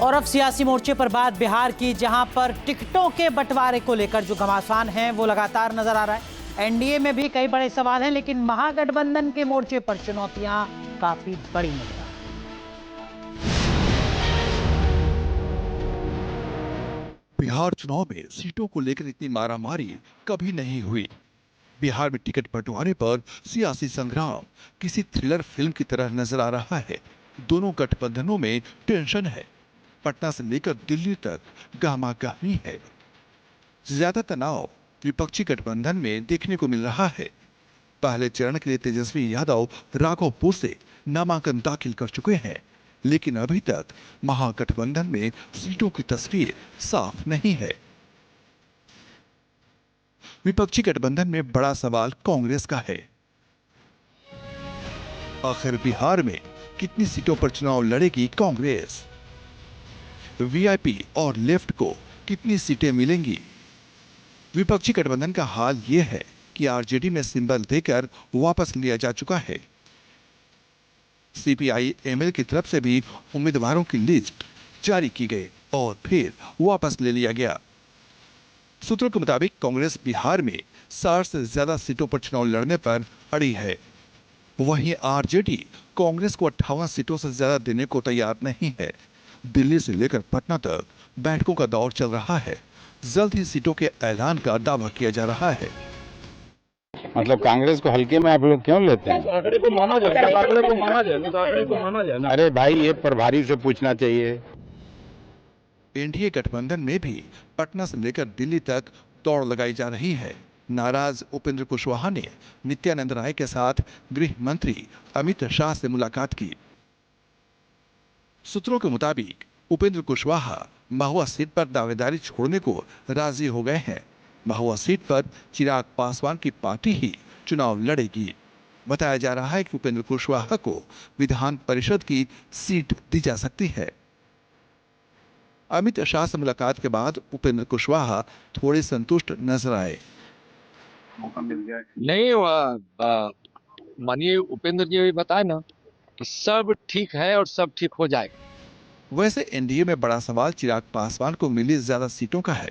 और अब सियासी मोर्चे पर बात बिहार की, जहां पर टिकटों के बंटवारे को लेकर जो घमासान है वो लगातार नजर आ रहा है। एनडीए में भी कई बड़े सवाल हैं, लेकिन महागठबंधन के मोर्चे पर चुनौतियां काफी बड़ी नजर आ रही। बिहार चुनाव में सीटों को लेकर इतनी मारामारी कभी नहीं हुई। बिहार में टिकट बंटवारे पर सियासी संग्राम किसी थ्रिलर फिल्म की तरह नजर आ रहा है। दोनों गठबंधनों में टेंशन है। पटना से लेकर दिल्ली तक गहमागहमी है। ज्यादा तनाव विपक्षी गठबंधन में देखने को मिल रहा है। पहले चरण के लिए तेजस्वी यादव राघोपुर से नामांकन दाखिल कर चुके हैं, लेकिन अभी तक महागठबंधन में सीटों की तस्वीर साफ नहीं है। विपक्षी गठबंधन में बड़ा सवाल कांग्रेस का है। आखिर बिहार में कितनी सीटों पर चुनाव लड़ेगी कांग्रेस? वीआईपी और लेफ्ट को कितनी सीटें मिलेंगी? विपक्षी गठबंधन का हाल यह है कि आरजेडी में सिंबल देकर वापस लिया जा चुका है। सीपीआई एमएल की तरफ से भी उम्मीदवारों की लिस्ट जारी की गई और फिर वापस ले लिया गया। सूत्रों के मुताबिक कांग्रेस बिहार में 60 से ज्यादा सीटों पर चुनाव लड़ने पर अड़ी है। वहीं आरजेडी कांग्रेस को 58 सीटों से ज्यादा देने को तैयार नहीं है। दिल्ली से लेकर पटना तक बैठकों का दौर चल रहा है। जल्द ही सीटों के ऐलान का दावा किया जा रहा है। मतलब कांग्रेस को हल्के में आप लोग क्यों लेते हैं? आंकड़े को माना जाए, आंकड़े को माना जाए, तो आंकड़े को माना जाए ना। अरे भाई, ये प्रभारी से पूछना चाहिए। एनडीए गठबंधन में भी पटना से लेकर दिल्ली तक दौड़ लगाई जा रही है। नाराज उपेंद्र कुशवाहा ने नित्यानंद राय के साथ गृह मंत्री अमित शाह से मुलाकात की। सूत्रों के मुताबिक उपेंद्र कुशवाहा महुआ सीट पर दावेदारी छोड़ने को राजी हो गए हैं। महुआ सीट पर चिराग पासवान की पार्टी ही चुनाव लड़ेगी। बताया जा रहा है कि उपेंद्र कुशवाहा को विधान परिषद की सीट दी जा सकती है। अमित शाह से मुलाकात के बाद उपेंद्र कुशवाहा थोड़े संतुष्ट नजर आए। नहीं, मानिए उपेंद्र जी भी बताए ना कि सब ठीक है और सब ठीक हो जाएगा। वैसे एनडीए में बड़ा सवाल चिराग पासवान को मिली ज्यादा सीटों का है।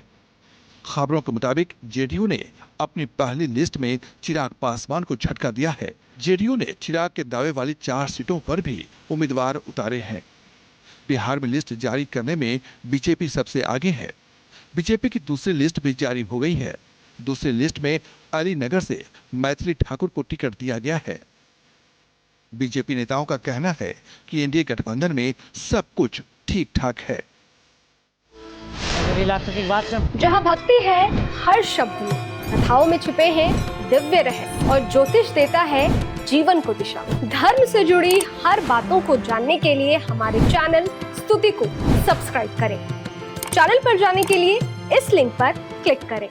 खबरों के मुताबिक जेडीयू ने अपनी पहली लिस्ट में चिराग पासवान को झटका दिया है। जेडीयू ने चिराग के दावे वाली 4 सीटों पर भी उम्मीदवार उतारे हैं। बिहार में लिस्ट जारी करने में बीजेपी सबसे आगे है। बीजेपी की दूसरी लिस्ट भी जारी हो गई है। दूसरी लिस्ट में अलीनगर से मैथिली ठाकुर को टिकट दिया गया है। बीजेपी नेताओं का कहना है कि एनडीए गठबंधन में सब कुछ ठीक ठाक है। जहाँ भक्ति है हर शब्द में, कथाओं में छुपे हैं दिव्य रहस्य और ज्योतिष देता है जीवन को दिशा। धर्म से जुड़ी हर बातों को जानने के लिए हमारे चैनल स्तुति को सब्सक्राइब करें। चैनल पर जाने के लिए इस लिंक पर क्लिक करें।